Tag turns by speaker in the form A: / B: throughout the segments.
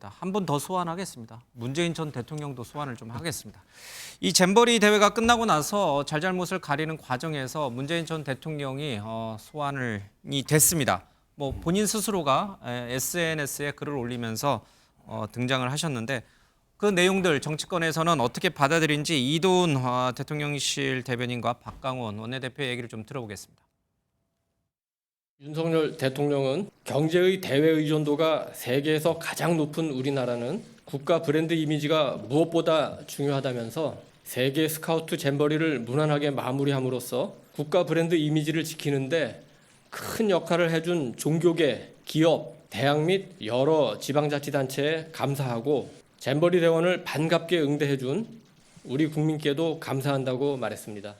A: 한 분 더 소환하겠습니다. 문재인 전 대통령도 소환을 좀 하겠습니다. 이 잼버리 대회가 끝나고 나서 잘잘못을 가리는 과정에서 문재인 전 대통령이 소환이 됐습니다. 뭐 본인 스스로가 SNS에 글을 올리면서 등장을 하셨는데 그 내용들 정치권에서는 어떻게 받아들인지 이도훈 대통령실 대변인과 박강원 원내대표 얘기를 좀 들어보겠습니다.
B: 윤석열 대통령은 경제의 대외 의존도가 세계에서 가장 높은 우리나라는 국가 브랜드 이미지가 무엇보다 중요하다면서 세계 스카우트 잼버리를 무난하게 마무리함으로써 국가 브랜드 이미지를 지키는데 큰 역할을 해준 종교계, 기업, 대학 및 여러 지방자치단체에 감사하고 잼버리 대원을 반갑게 응대해준 우리 국민께도 감사한다고 말했습니다.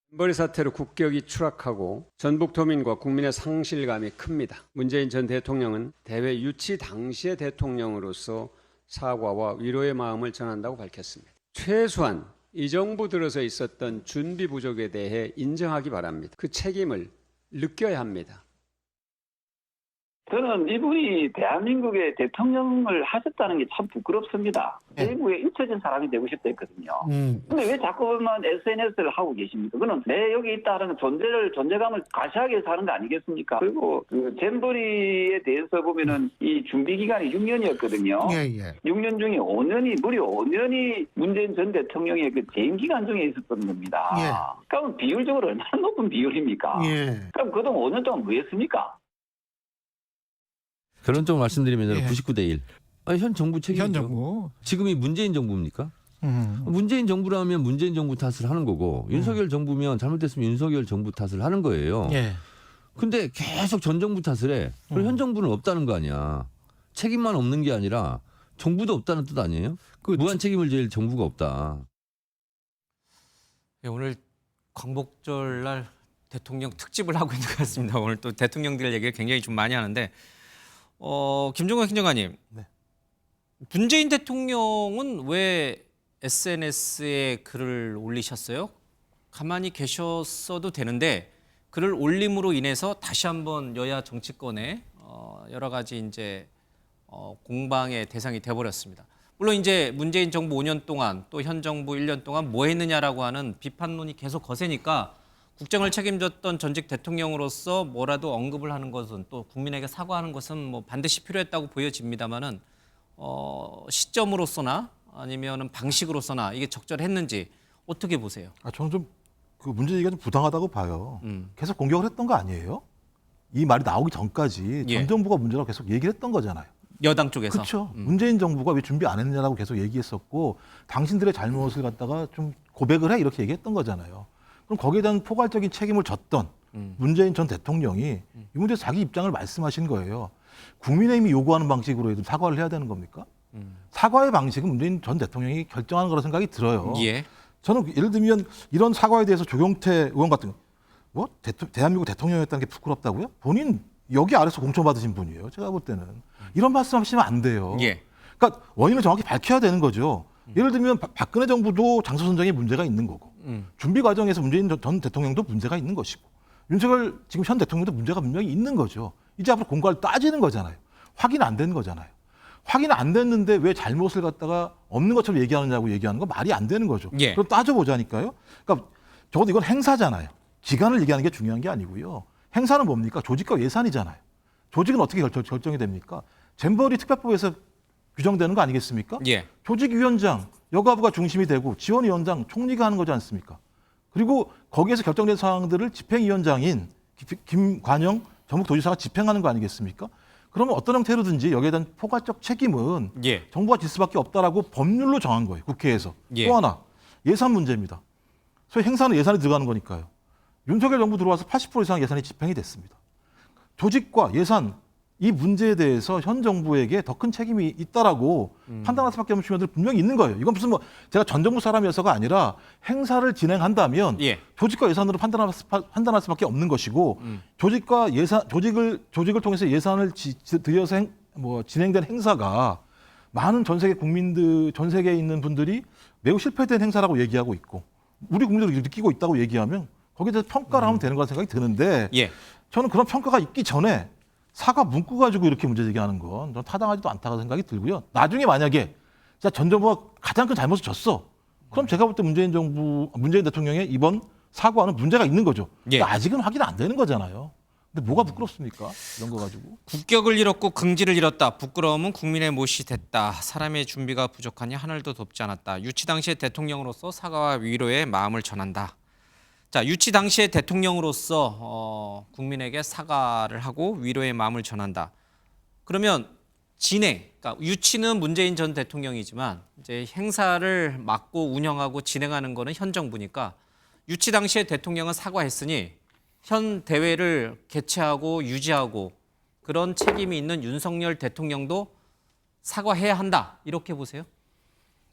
C: 잼버리 사태로 국격이 추락하고 전북도민과 국민의 상실감이 큽니다. 문재인 전 대통령은 대회 유치 당시의 대통령으로서 사과와 위로의 마음을 전한다고 밝혔습니다. 최소한 이 정부 들어서 있었던 준비 부족에 대해 인정하기 바랍니다. 그 책임을 느껴야 합니다.
D: 저는 이분이 대한민국의 대통령을 하셨다는 게 참 부끄럽습니다. 대구에 잊혀진 사람이 되고 싶다 했거든요. 근데 왜 자꾸만 SNS를 하고 계십니까? 그는 내 여기 있다는 존재감을 과시하기 위해서 하는 거 아니겠습니까? 그리고 그 잼버리에 대해서 보면은 이 준비 기간이 6년이었거든요. 6년 중에 5년이 무려 5년이 문재인 전 대통령의 그 재임 기간 중에 있었던 겁니다. 그럼 비율적으로 얼마나 높은 비율입니까? 그럼 그동안 5년 동안 뭐 했습니까?
E: 결론적으로 말씀드리면 99대 1. 아니, 현 정부 책임이죠.
F: 현 정부.
E: 지금이 문재인 정부입니까? 문재인 정부라면 문재인 정부 탓을 하는 거고 윤석열 정부면 잘못됐으면 윤석열 정부 탓을 하는 거예요. 근데 계속 전 정부 탓을 해. 그럼 현 정부는 없다는 거 아니야. 책임만 없는 게 아니라 정부도 없다는 뜻 아니에요? 무한 책임을 질 정부가 없다.
A: 네, 오늘 광복절 날 대통령 특집을 하고 있는 것 같습니다. 오늘 또 대통령들 얘기를 굉장히 좀 많이 하는데 김종관 행정관님, 문재인 대통령은 왜 SNS에 글을 올리셨어요? 가만히 계셨어도 되는데 글을 올림으로 인해서 다시 한번 여야 정치권에 여러 가지 이제 공방의 대상이 돼버렸습니다. 물론 이제 문재인 정부 5년 동안 또 현 정부 1년 동안 뭐 했느냐라고 하는 비판론이 계속 거세니까 국정을 책임졌던 전직 대통령으로서 뭐라도 언급을 하는 것은 또 국민에게 사과하는 것은 뭐 반드시 필요했다고 보여집니다만은 시점으로서나 아니면은 방식으로서나 이게 적절했는지 어떻게 보세요?
F: 저는 좀 그 문제 얘기가 좀 부당하다고 봐요. 계속 공격을 했던 거 아니에요? 이 말이 나오기 전까지 전 정부가 문제라고 계속 얘기를 했던 거잖아요.
A: 여당 쪽에서.
F: 그렇죠. 문재인 정부가 왜 준비 안 했느냐라고 계속 얘기했었고 당신들의 잘못을 갖다가 좀 고백을 해 이렇게 얘기했던 거잖아요. 그럼 거기에 대한 포괄적인 책임을 졌던 문재인 전 대통령이 이 문제에서 자기 입장을 말씀하신 거예요. 국민의힘이 요구하는 방식으로 해도 사과를 해야 되는 겁니까? 사과의 방식은 문재인 전 대통령이 결정하는 거라 생각이 들어요. 저는 예를 들면 이런 사과에 대해서 조경태 의원 같은 뭐 대한민국 대통령이었다는 게 부끄럽다고요? 본인 여기 아래서 공천받으신 분이에요. 제가 볼 때는. 이런 말씀하시면 안 돼요. 그러니까 원인을 정확히 밝혀야 되는 거죠. 예를 들면 박근혜 정부도 장소 선정에 문제가 있는 거고 준비 과정에서 문재인 전 대통령도 문제가 있는 것이고 윤석열 지금 현 대통령도 문제가 분명히 있는 거죠. 이제 앞으로 공과를 따지는 거잖아요. 확인 안 된 거잖아요. 확인 안 됐는데 왜 잘못을 갖다가 없는 것처럼 얘기하느냐고 얘기하는 거 말이 안 되는 거죠. 그럼 따져보자니까요. 그러니까 적어도 이건 행사잖아요. 기간을 얘기하는 게 중요한 게 아니고요. 행사는 뭡니까? 조직과 예산이잖아요. 조직은 어떻게 결정이 됩니까? 잼버리 특별법에서 규정되는 거 아니겠습니까? 조직위원장, 여가부가 중심이 되고 지원위원장, 총리가 하는 거지 않습니까? 그리고 거기에서 결정된 사항들을 집행위원장인 김관영 전북도지사가 집행하는 거 아니겠습니까? 그러면 어떤 형태로든지 여기에 대한 포괄적 책임은 정부가 질 수밖에 없다라고 법률로 정한 거예요. 국회에서. 또 하나, 예산 문제입니다. 소위 행사는 예산이 들어가는 거니까요. 윤석열 정부 들어와서 80% 이상 예산이 집행이 됐습니다. 조직과 예산, 이 문제에 대해서 현 정부에게 더 큰 책임이 있다라고 판단할 수밖에 없는 측면들이 분명히 있는 거예요. 이건 무슨 뭐 제가 전 정부 사람이어서가 아니라 행사를 진행한다면 조직과 예산으로 판단할 수밖에 없는 것이고 조직과 예산 조직을 통해서 예산을 들여서 진행된 행사가 많은 전 세계 국민들 전 세계에 있는 분들이 매우 실패된 행사라고 얘기하고 있고 우리 국민들도 느끼고 있다고 얘기하면 거기에 대해서 평가를 하면 되는 거라 생각이 드는데 저는 그런 평가가 있기 전에 사과 문구 가지고 이렇게 문제 제기하는 건 좀 타당하지도 않다고 생각이 들고요. 나중에 만약에 진짜 전 정부가 가장 큰 잘못을 졌어. 그럼 제가 볼 때 문재인 대통령의 이번 사과는 문제가 있는 거죠.
A: 예.
F: 근데 아직은 확인 안 되는 거잖아요. 근데 뭐가 부끄럽습니까? 이런 거 가지고.
A: 국격을 잃었고 긍지를 잃었다. 부끄러움은 국민의 몫이 됐다. 사람의 준비가 부족하니 하늘도 돕지 않았다. 유치 당시의 대통령으로서 사과와 위로의 마음을 전한다. 자, 유치 당시의 대통령으로서 국민에게 사과를 하고 위로의 마음을 전한다. 그러면 그러니까 유치는 문재인 전 대통령이지만 이제 행사를 맡고 운영하고 진행하는 거는 현 정부니까 유치 당시에 대통령은 사과했으니 현 대회를 개최하고 유지하고 그런 책임이 있는 윤석열 대통령도 사과해야 한다. 이렇게 보세요?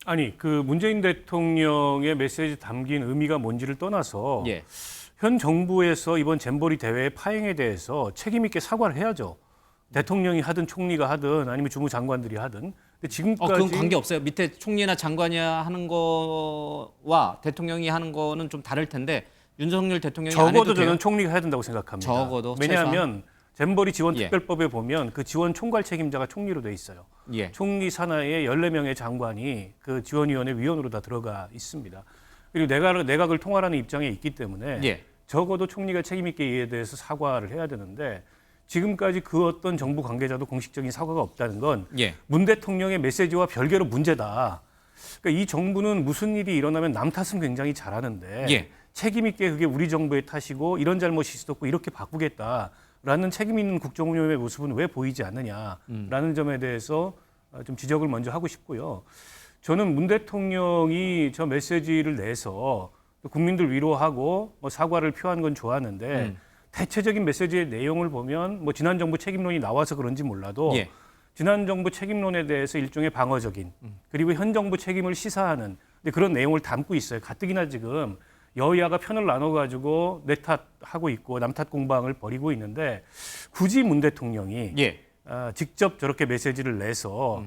G: 아니, 그 문재인 대통령의 메시지 담긴 의미가 뭔지를 떠나서
A: 예.
G: 현 정부에서 이번 잼버리 대회의 파행에 대해서 책임 있게 사과를 해야죠. 대통령이 하든 총리가 하든 아니면 주무장관들이 하든. 근데 지금까지
A: 그건 관계 없어요. 밑에 총리나 장관이 하는 거와 대통령이 하는 거는 좀 다를 텐데 윤석열 대통령이 안 해도
G: 적어도
A: 돼요?
G: 저는 총리가 해야 된다고 생각합니다.
A: 적어도
G: 왜냐하면 잼버리 지원
A: 예.
G: 특별법에 보면 그 지원 총괄 책임자가 총리로 돼 있어요.
A: 예.
G: 총리 산하에 14명의 장관이 그 지원위원회 위원으로 다 들어가 있습니다. 그리고 내각을 통할하는 입장에 있기 때문에
A: 예.
G: 적어도 총리가 책임 있게 이에 대해서 사과를 해야 되는데 지금까지 그 어떤 정부 관계자도 공식적인 사과가 없다는 건
A: 예.
G: 문 대통령의 메시지와 별개로 문제다. 그러니까 이 정부는 무슨 일이 일어나면 남 탓은 굉장히 잘하는데
A: 예.
G: 책임 있게 그게 우리 정부의 탓이고 이런 잘못이 있었고 이렇게 바꾸겠다라는 책임 있는 국정운영의 모습은 왜 보이지 않느냐라는 점에 대해서 좀 지적을 먼저 하고 싶고요. 저는 문 대통령이 저 메시지를 내서 국민들 위로하고 사과를 표한 건 좋았는데 대체적인 메시지의 내용을 보면 뭐 지난 정부 책임론이 나와서 그런지 몰라도
A: 예.
G: 지난 정부 책임론에 대해서 일종의 방어적인 그리고 현 정부 책임을 시사하는 그런 내용을 담고 있어요. 가뜩이나 지금 여야가 편을 나눠가지고 내 탓하고 있고 남 탓 공방을 벌이고 있는데 굳이 문 대통령이
A: 예.
G: 직접 저렇게 메시지를 내서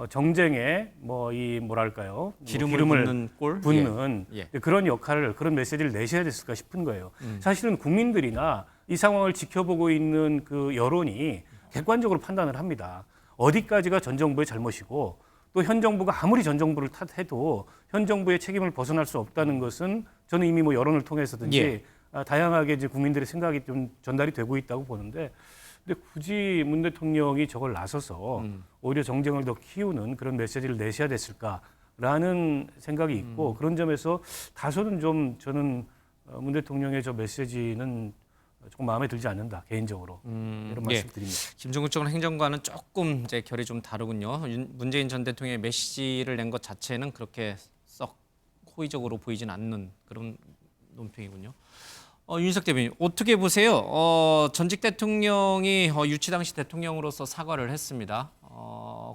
G: 정쟁에 뭐랄까요
A: 기름을 붓는 꼴? 예.
G: 그런 역할을 그런 메시지를 내셔야 됐을까 싶은 거예요. 사실은 국민들이나 이 상황을 지켜보고 있는 그 여론이 객관적으로 판단을 합니다. 어디까지가 전 정부의 잘못이고 또 현 정부가 아무리 전 정부를 탓해도 현 정부의 책임을 벗어날 수 없다는 것은 저는 이미 뭐 여론을 통해서든지
A: 예.
G: 다양하게 이제 국민들의 생각이 좀 전달이 되고 있다고 보는데 근데 굳이 문 대통령이 저걸 나서서 오히려 정쟁을 더 키우는 그런 메시지를 내셔야 됐을까라는 생각이 있고 그런 점에서 다소는 좀 저는 문 대통령의 저 메시지는 조금 마음에 들지 않는다 개인적으로 이런 말씀드립니다.
A: 김종국 전 행정관은 조금 이제 결이 좀 다르군요. 문재인 전 대통령의 메시지를 낸 것 자체는 그렇게 썩 호의적으로 보이진 않는 그런 논평이군요. 윤석 대변인 어떻게 보세요? 전직 대통령이 유치 당시 대통령으로서 사과를 했습니다.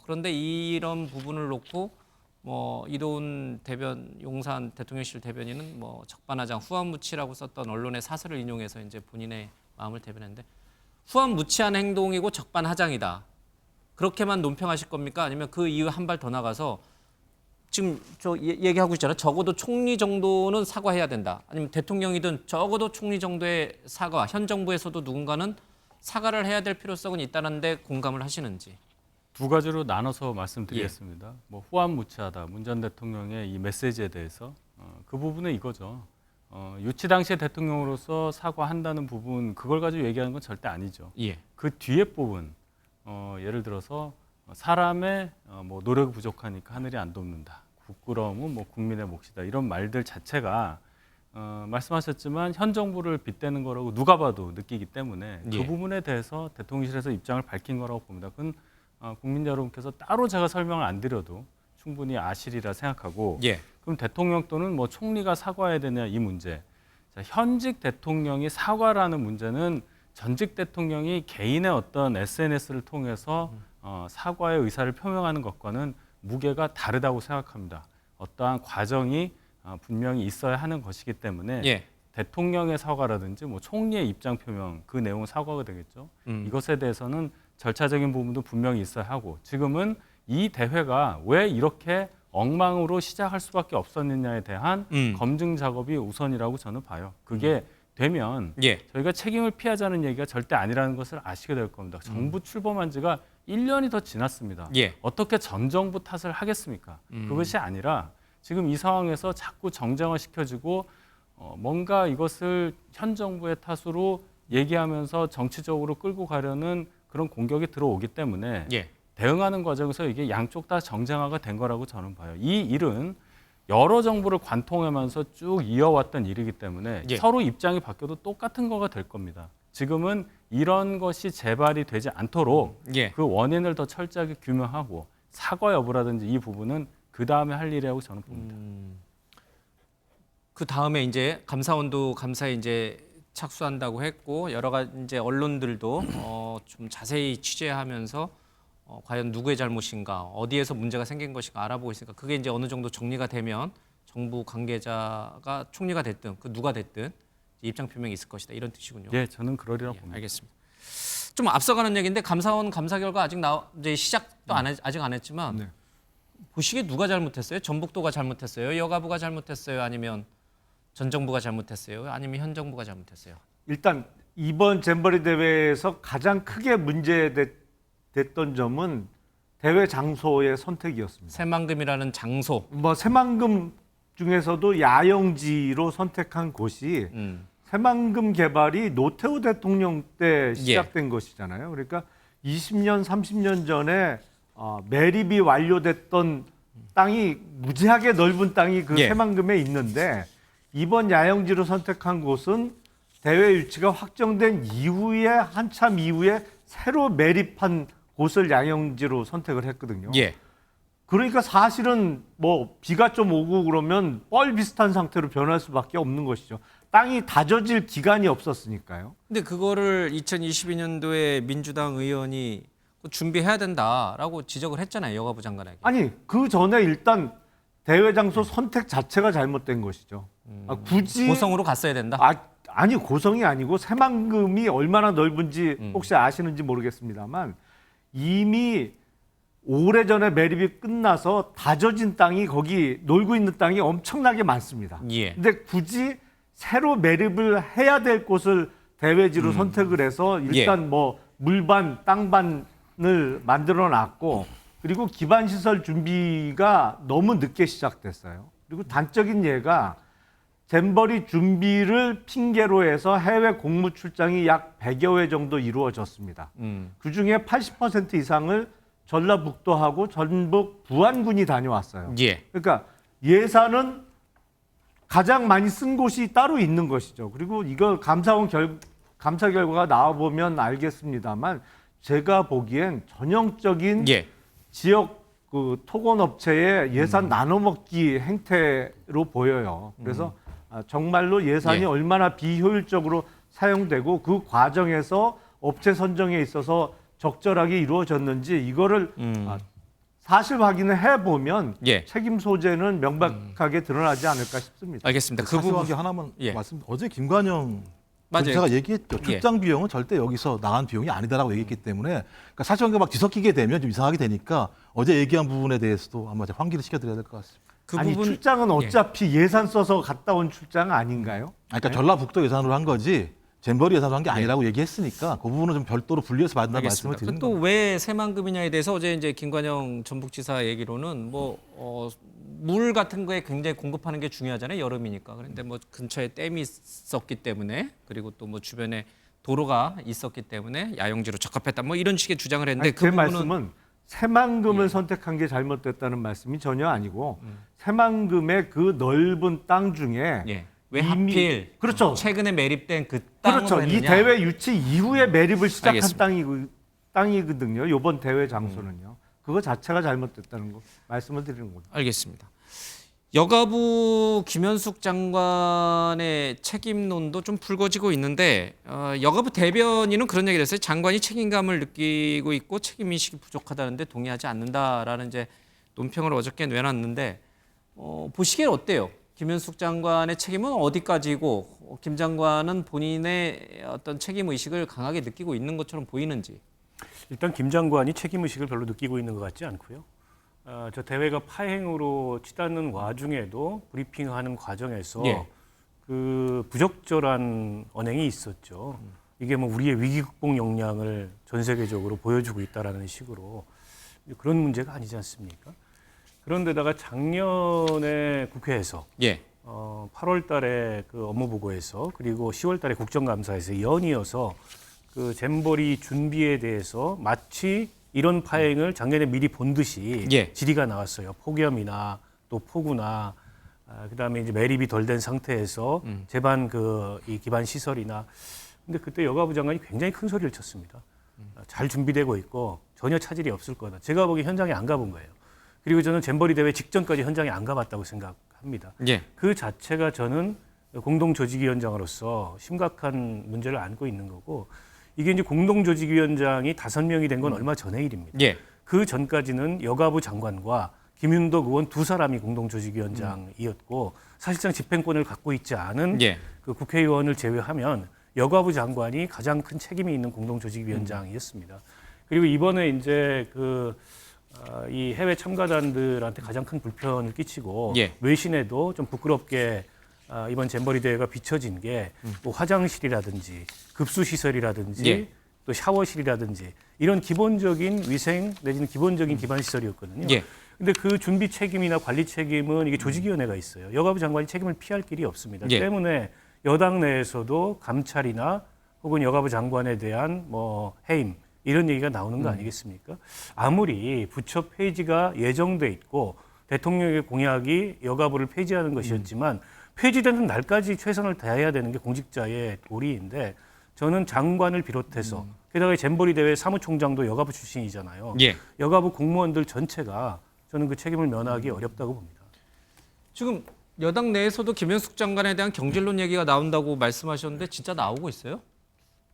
A: 그런데 이런 부분을 놓고 이도운 용산 대통령실 대변인은 적반하장 후한무치라고 썼던 언론의 사설을 인용해서 이제 본인의 마음을 대변했는데 후한무치한 행동이고 적반하장이다. 그렇게만 논평하실 겁니까? 아니면 그 이후 한 발 더 나가서 지금 얘기하고 있잖아요. 적어도 총리 정도는 사과해야 된다. 아니면 대통령이든 적어도 총리 정도의 사과, 현 정부에서도 누군가는 사과를 해야 될 필요성은 있다는데 공감을 하시는지.
H: 두 가지로 나눠서 말씀드리겠습니다. 후한무치하다 문 전 대통령의 이 메시지에 대해서 그 부분은 이거죠. 유치 당시의 대통령으로서 사과한다는 부분 그걸 가지고 얘기하는 건 절대 아니죠.
A: 예.
H: 그 뒤에 부분 예를 들어서 사람의 노력이 부족하니까 하늘이 안 돕는다. 부끄러움은 국민의 몫이다. 이런 말들 자체가 말씀하셨지만 현 정부를 빗대는 거라고 누가 봐도 느끼기 때문에
A: 예.
H: 그 부분에 대해서 대통령실에서 입장을 밝힌 거라고 봅니다. 그건 국민 여러분께서 따로 제가 설명을 안 드려도 충분히 아시리라 생각하고
A: 예.
H: 그럼 대통령 또는 총리가 사과해야 되냐 이 문제. 자, 현직 대통령이 사과라는 문제는 전직 대통령이 개인의 어떤 SNS를 통해서 사과의 의사를 표명하는 것과는 무게가 다르다고 생각합니다. 어떠한 과정이 분명히 있어야 하는 것이기 때문에
A: 예.
H: 대통령의 사과라든지 총리의 입장 표명 그 내용은 사과가 되겠죠. 이것에 대해서는 절차적인 부분도 분명히 있어야 하고 지금은 이 대회가 왜 이렇게 엉망으로 시작할 수밖에 없었느냐에 대한 검증 작업이 우선이라고 저는 봐요. 그게 되면
A: 예.
H: 저희가 책임을 피하자는 얘기가 절대 아니라는 것을 아시게 될 겁니다. 정부 출범한 지가 1년이 더 지났습니다.
A: 예.
H: 어떻게 전 정부 탓을 하겠습니까? 그것이 아니라 지금 이 상황에서 자꾸 정쟁화시켜지고 뭔가 이것을 현 정부의 탓으로 얘기하면서 정치적으로 끌고 가려는 그런 공격이 들어오기 때문에
A: 예.
H: 대응하는 과정에서 이게 양쪽 다 정쟁화가 된 거라고 저는 봐요. 이 일은 여러 정부를 관통하면서 쭉 이어왔던 일이기 때문에
A: 예.
H: 서로 입장이 바뀌어도 똑같은 거가 될 겁니다. 지금은 이런 것이 재발이 되지 않도록
A: 예.
H: 그 원인을 더 철저하게 규명하고 사과 여부라든지 이 부분은 그 다음에 할 일이라고 저는 봅니다.
A: 그 다음에 이제 감사원도 감사에 이제 착수한다고 했고 여러 가지 이제 언론들도 좀 자세히 취재하면서 과연 누구의 잘못인가, 어디에서 문제가 생긴 것인가 알아보고 있으니까 그게 이제 어느 정도 정리가 되면 정부 관계자가 총리가 됐든 그 누가 됐든 입장 표명이 있을 것이다 이런 뜻이군요.
H: 예, 저는 그러리라고
A: 예,
H: 봅니다.
A: 알겠습니다. 좀 앞서가는 얘기인데 감사원 감사 결과 아직 이제 시작도 아직 안 했지만
F: 네.
A: 보시기에 누가 잘못했어요? 전북도가 잘못했어요? 여가부가 잘못했어요? 아니면 전 정부가 잘못했어요? 아니면 현 정부가 잘못했어요?
I: 일단 이번 잼버리 대회에서 가장 크게 문제됐던 점은 대회 장소의 선택이었습니다.
A: 새만금이라는 장소.
I: 뭐 새만금 중에서도 야영지로 선택한 곳이 새만금 개발이 노태우 대통령 때 시작된 것이잖아요. 그러니까 20년, 30년 전에 매립이 완료됐던 땅이 무지하게 넓은 땅이 그 새만금에 있는데 이번 야영지로 선택한 곳은 대회 유치가 확정된 이후에 한참 이후에 새로 매립한 곳을 야영지로 선택을 했거든요.
A: 예.
I: 그러니까 사실은 뭐 비가 좀 오고 그러면 뻘 비슷한 상태로 변할 수밖에 없는 것이죠. 땅이 다져질 기간이 없었으니까요.
A: 근데 그거를 2022년도에 민주당 의원이 준비해야 된다라고 지적을 했잖아요. 여가부 장관에게.
I: 아니 그 전에 일단 대회 장소 선택 자체가 잘못된 것이죠. 굳이
A: 고성으로 갔어야 된다.
I: 아니 고성이 아니고 새만금이 얼마나 넓은지 혹시 아시는지 모르겠습니다만 이미 오래전에 매립이 끝나서 다져진 땅이 거기 놀고 있는 땅이 엄청나게 많습니다.
A: 예.
I: 근데 굳이 새로 매립을 해야 될 곳을 대회지로 선택을 해서 일단 뭐 물반, 땅반을 만들어 놨고 그리고 기반 시설 준비가 너무 늦게 시작됐어요. 그리고 단적인 예가 잼버리 준비를 핑계로 해서 해외 공무 출장이 약 100여 회 정도 이루어졌습니다. 그중에 80% 이상을 전라북도하고 전북 부안군이 다녀왔어요.
A: 예.
I: 그러니까 예산은 가장 많이 쓴 곳이 따로 있는 것이죠. 그리고 이거 감사 결과가 나와보면 알겠습니다만 제가 보기엔 전형적인 지역 그 토건업체의 예산 나눠먹기 행태로 보여요. 그래서 정말로 예산이 얼마나 비효율적으로 사용되고 그 과정에서 업체 선정에 있어서 적절하게 이루어졌는지 이거를 사실 확인을 해보면 책임 소재는 명백하게 드러나지 않을까 싶습니다.
A: 알겠습니다. 그
F: 사소하게
A: 부분
F: 하나만 말씀. 어제 김관영
A: 맞아요.
F: 제가 얘기했죠. 출장 비용은 절대 여기서 나간 비용이 아니다라고 얘기했기 때문에 그러니까 사실관계 막 뒤섞이게 되면 좀 이상하게 되니까 어제 얘기한 부분에 대해서도 한번 환기를 시켜드려야 될 것 같습니다.
A: 그
I: 아니
A: 부분
I: 출장은 어차피 예산 써서 갔다 온 출장 아닌가요?
F: 그러니까 전라북도 예산으로 한 거지 잼버리 예산으로 한 게 아니라고 얘기했으니까 그 부분은 좀 별도로 분리해서 받는다는 말씀을 드리는
A: 또
F: 겁니다.
A: 왜 새만금이냐에 대해서 어제 이제 김관영 전북지사 얘기로는 물 같은 거에 굉장히 공급하는 게 중요하잖아요. 여름이니까. 그런데 뭐 근처에 댐이 있었기 때문에 그리고 또 뭐 주변에 도로가 있었기 때문에 야영지로 적합했다. 뭐 이런 식의 주장을 했는데
I: 아니,
A: 그
I: 제
A: 부분은
I: 말씀은 새만금을 선택한 게 잘못됐다는 말씀이 전혀 아니고 새만금의 그 넓은 땅 중에
A: 왜
I: 이미-
A: 하필
I: 그렇죠.
A: 최근에 매립된 그 땅으로
I: 그렇죠. 이
A: 했느냐.
I: 대회 유치 이후에 매립을 시작한
A: 알겠습니다.
I: 땅이거든요. 이번 대회 장소는요. 그거 자체가 잘못됐다는 거 말씀을 드리는 겁니다.
A: 알겠습니다. 여가부 김현숙 장관의 책임론도 좀 불거지고 있는데 여가부 대변인은 그런 얘기를 했어요. 장관이 책임감을 느끼고 있고 책임인식이 부족하다는데 동의하지 않는다라는 이제 논평을 어저께 내놨는데 보시기에 어때요? 김현숙 장관의 책임은 어디까지고 김 장관은 본인의 어떤 책임 의식을 강하게 느끼고 있는 것처럼 보이는지.
G: 일단 김 장관이 책임 의식을 별로 느끼고 있는 것 같지 않고요. 저 대회가 파행으로 치닫는 와중에도 브리핑하는 과정에서 그 부적절한 언행이 있었죠. 이게 뭐 우리의 위기 극복 역량을 전 세계적으로 보여주고 있다라는 식으로 그런 문제가 아니지 않습니까? 그런데다가 작년에 국회에서
A: 예.
G: 8월 달에 그 업무 보고에서 그리고 10월 달에 국정감사에서 연이어서 그 잼버리 준비에 대해서 마치 이런 파행을 작년에 미리 본 듯이
A: 예.
G: 질의가 나왔어요. 폭염이나 또 폭우나 그다음에 이제 매립이 덜 된 상태에서 제반 그 이 기반 시설이나 근데 그때 여가부 장관이 굉장히 큰 소리를 쳤습니다. 잘 준비되고 있고 전혀 차질이 없을 거다. 제가 보기엔 현장에 안 가본 거예요. 그리고 저는 잼버리 대회 직전까지 현장에 안 가봤다고 생각합니다.
A: 예.
G: 그 자체가 저는 공동조직위원장으로서 심각한 문제를 안고 있는 거고 이게 이제 공동조직위원장이 5명이 된 건 얼마 전의 일입니다.
A: 예.
G: 그 전까지는 여가부 장관과 김윤덕 의원 두 사람이 공동조직위원장이었고 사실상 집행권을 갖고 있지 않은
A: 예.
G: 그 국회의원을 제외하면 여가부 장관이 가장 큰 책임이 있는 공동조직위원장이었습니다. 그리고 이번에 이제 이 해외 참가단들한테 가장 큰 불편을 끼치고
A: 예.
G: 외신에도 좀 부끄럽게 이번 잼버리 대회가 비춰진 게 뭐 화장실이라든지 급수시설이라든지
A: 예.
G: 또 샤워실이라든지 이런 기본적인 위생 내지는 기본적인 기반 시설이었거든요.
A: 예.
G: 근데 그 준비 책임이나 관리 책임은 이게 조직위원회가 있어요. 여가부 장관이 책임을 피할 길이 없습니다.
A: 예.
G: 때문에 여당 내에서도 감찰이나 혹은 여가부 장관에 대한 뭐 해임 이런 얘기가 나오는 거 아니겠습니까? 아무리 부처 폐지가 예정돼 있고 대통령의 공약이 여가부를 폐지하는 것이었지만 폐지되는 날까지 최선을 다해야 되는 게 공직자의 도리인데 저는 장관을 비롯해서 게다가 잼버리 대회 사무총장도 여가부 출신이잖아요.
A: 예.
G: 여가부 공무원들 전체가 저는 그 책임을 면하기 어렵다고 봅니다.
A: 지금 여당 내에서도 김현숙 장관에 대한 경질론 얘기가 나온다고 말씀하셨는데 진짜 나오고 있어요?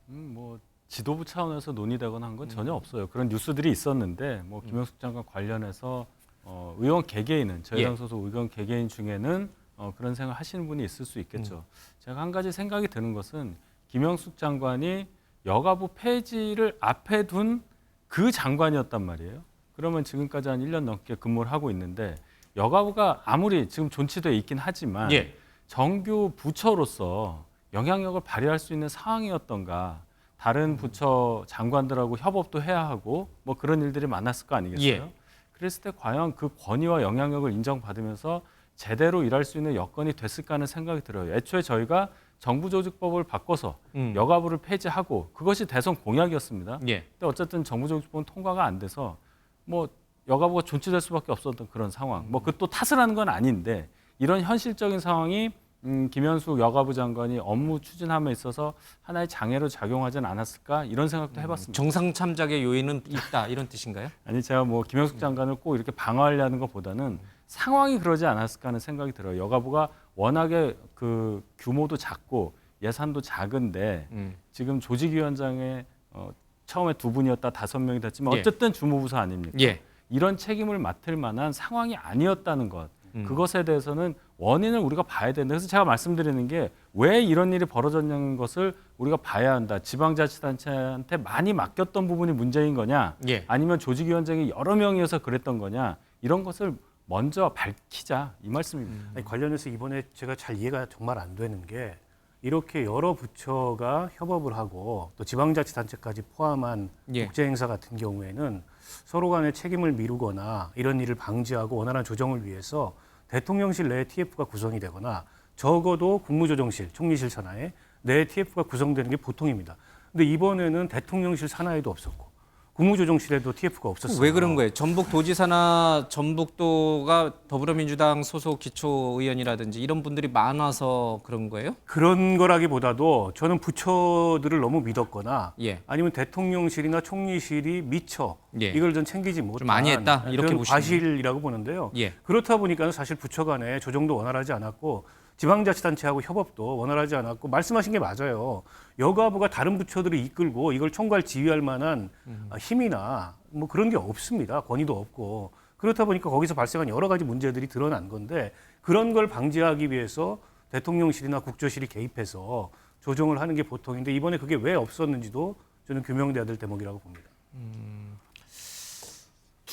H: 뭐 지도부 차원에서 논의되거나 한 건 전혀 없어요. 그런 뉴스들이 있었는데 뭐 김영숙 장관 관련해서 의원 개개인은 저희 당 소속 의원 개개인 중에는 그런 생각 하시는 분이 있을 수 있겠죠. 제가 한 가지 생각이 드는 것은 김영숙 장관이 여가부 폐지를 앞에 둔 그 장관이었단 말이에요. 그러면 지금까지 한 1년 넘게 근무를 하고 있는데 여가부가 아무리 지금 존치돼 있긴 하지만
A: 예.
H: 정규 부처로서 영향력을 발휘할 수 있는 상황이었던가 다른 부처 장관들하고 협업도 해야 하고 뭐 그런 일들이 많았을 거 아니겠어요?
A: 예.
H: 그랬을 때 과연 그 권위와 영향력을 인정받으면서 제대로 일할 수 있는 여건이 됐을까 하는 생각이 들어요. 애초에 저희가 정부조직법을 바꿔서 여가부를 폐지하고 그것이 대선 공약이었습니다.
A: 예.
H: 근데 어쨌든 정부조직법은 통과가 안 돼서 뭐 여가부가 존치될 수밖에 없었던 그런 상황. 뭐 그 또 탓을 하는 건 아닌데 이런 현실적인 상황이 김현숙 여가부 장관이 업무 추진함에 있어서 하나의 장애로 작용하지는 않았을까 이런 생각도 해봤습니다.
A: 정상 참작의 요인은 있다 이런 뜻인가요?
H: 아니 제가 뭐 김현숙 장관을 꼭 이렇게 방어하려는 것보다는 상황이 그러지 않았을까 하는 생각이 들어요. 여가부가 워낙에 그 규모도 작고 예산도 작은데 지금 조직위원장에 처음에 2분이었다 5명이 됐지만
A: 예.
H: 어쨌든 주무부서 아닙니까?
A: 예.
H: 이런 책임을 맡을 만한 상황이 아니었다는 것. 그것에 대해서는 원인을 우리가 봐야 된다. 그래서 제가 말씀드리는 게 왜 이런 일이 벌어졌냐는 것을 우리가 봐야 한다. 지방자치단체한테 많이 맡겼던 부분이 문제인 거냐?
A: 예.
H: 아니면 조직위원장이 여러 명이어서 그랬던 거냐? 이런 것을 먼저 밝히자 이 말씀입니다.
G: 아니, 관련해서 이번에 제가 잘 이해가 정말 안 되는 게 이렇게 여러 부처가 협업을 하고 또 지방자치단체까지 포함한
A: 예.
G: 국제행사 같은 경우에는 서로 간의 책임을 미루거나 이런 일을 방지하고 원활한 조정을 위해서 대통령실 내에 TF가 구성이 되거나 적어도 국무조정실, 총리실 산하에 내 TF가 구성되는 게 보통입니다. 근데 이번에는 대통령실 산하에도 없었고 국무조정실에도 TF가 없었어요.
A: 왜 그런 거예요? 전북도지사나 전북도가 더불어민주당 소속 기초의원이라든지 이런 분들이 많아서 그런 거예요?
G: 그런 거라기보다도 저는 부처들을 너무 믿었거나
A: 예.
G: 아니면 대통령실이나 총리실이 미처
A: 예.
G: 이걸 좀 챙기지 못한
A: 많이 했다? 이렇게
G: 그런
A: 보시는
G: 과실이라고 보는데요.
A: 예.
G: 그렇다 보니까 사실 부처 간에 조정도 원활하지 않았고 지방자치단체하고 협업도 원활하지 않았고 말씀하신 게 맞아요. 여가부가 다른 부처들을 이끌고 이걸 총괄 지휘할 만한 힘이나 뭐 그런 게 없습니다. 권위도 없고. 그렇다 보니까 거기서 발생한 여러 가지 문제들이 드러난 건데 그런 걸 방지하기 위해서 대통령실이나 국조실이 개입해서 조정을 하는 게 보통인데 이번에 그게 왜 없었는지도 저는 규명돼야 될 대목이라고 봅니다.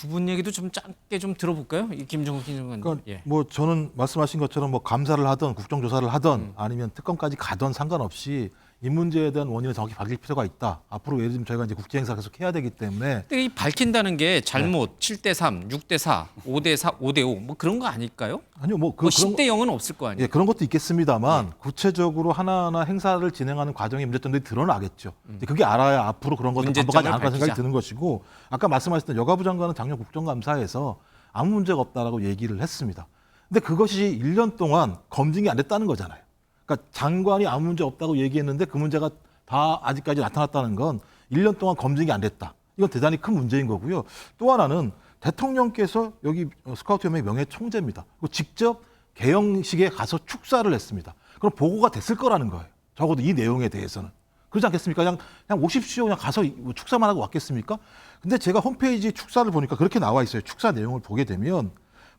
A: 두 분 얘기도 좀 짧게 좀 들어볼까요? 이 김종국 행정관님.
F: 그러니까
A: 예.
F: 뭐 저는 말씀하신 것처럼 뭐 감사를 하든 국정조사를 하든 아니면 특검까지 가든 상관없이 이 문제에 대한 원인을 정확히 밝힐 필요가 있다. 앞으로 예를 들면 저희가 이제 국제행사 계속 해야 되기 때문에
A: 근데 이 밝힌다는 게 잘못 7대3, 6대4, 5대4, 5대5 뭐 그런 거 아닐까요?
F: 아니요 뭐
A: 뭐 10대 0은 없을 거 아니에요.
F: 예, 그런 것도 있겠습니다만 구체적으로 하나하나 행사를 진행하는 과정의 문제점들이 드러나겠죠. 근데 그게 알아야 앞으로 그런 것을
A: 문제점을
F: 반복하지 않을 거라 생각이
A: 밝히자.
F: 드는 것이고 아까 말씀하셨던 여가부 장관은 작년 국정감사에서 아무 문제가 없다라고 얘기를 했습니다. 근데 그것이 1년 동안 검증이 안 됐다는 거잖아요. 그러니까 장관이 아무 문제 없다고 얘기했는데 그 문제가 다 아직까지 나타났다는 건 1년 동안 검증이 안 됐다. 이건 대단히 큰 문제인 거고요. 또 하나는 대통령께서 여기 스카우트 연맹 명예 총재입니다. 직접 개영식에 가서 축사를 했습니다. 그럼 보고가 됐을 거라는 거예요. 적어도 이 내용에 대해서는. 그렇지 않겠습니까? 그냥 오십시오. 그냥 가서 축사만 하고 왔겠습니까? 근데 제가 홈페이지 축사를 보니까 그렇게 나와 있어요. 축사 내용을 보게 되면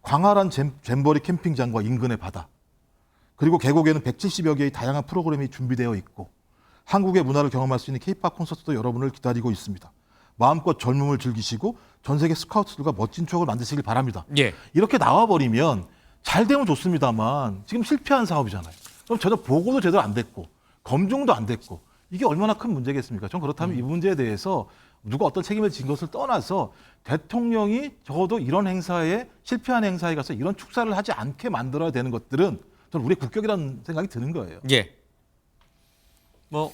F: 광활한 잼버리 캠핑장과 인근의 바다, 그리고 계곡에는 170여 개의 다양한 프로그램이 준비되어 있고 한국의 문화를 경험할 수 있는 K-팝 콘서트도 여러분을 기다리고 있습니다. 마음껏 젊음을 즐기시고 전 세계 스카우트들과 멋진 추억을 만드시길 바랍니다.
A: 예.
F: 이렇게 나와버리면 잘 되면 좋습니다만 지금 실패한 사업이잖아요. 그럼 전혀 보고도 제대로 안 됐고 검증도 안 됐고 이게 얼마나 큰 문제겠습니까? 전 그렇다면 이 문제에 대해서 누가 어떤 책임을 진 것을 떠나서 대통령이 적어도 이런 행사에 실패한 행사에 가서 이런 축사를 하지 않게 만들어야 되는 것들은 저는 우리의 국격이라는 생각이 드는 거예요.
A: 예. 뭐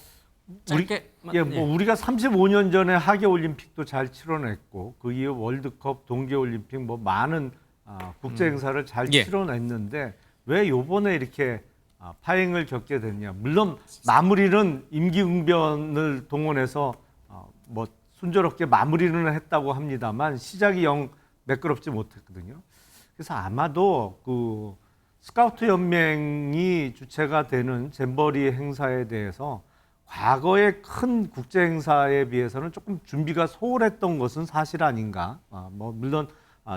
A: 짧게
I: 우리가 35년 전에 하계 올림픽도 잘 치러냈고 그 이후 월드컵, 동계 올림픽 뭐 많은 국제 행사를 잘
A: 예.
I: 치러냈는데 왜 요번에 이렇게 파행을 겪게 됐냐? 물론 마무리는 임기응변을 동원해서 뭐 순조롭게 마무리는 했다고 합니다만 시작이 영 매끄럽지 못했거든요. 그래서 아마도 그 스카우트 연맹이 주체가 되는 잼버리 행사에 대해서 과거의 큰 국제 행사에 비해서는 조금 준비가 소홀했던 것은 사실 아닌가. 뭐 물론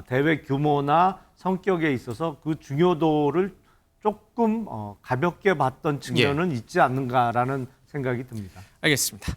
I: 대회 규모나 성격에 있어서 그 중요도를 조금 가볍게 봤던 측면은 있지 않는가라는 생각이 듭니다.
A: 알겠습니다.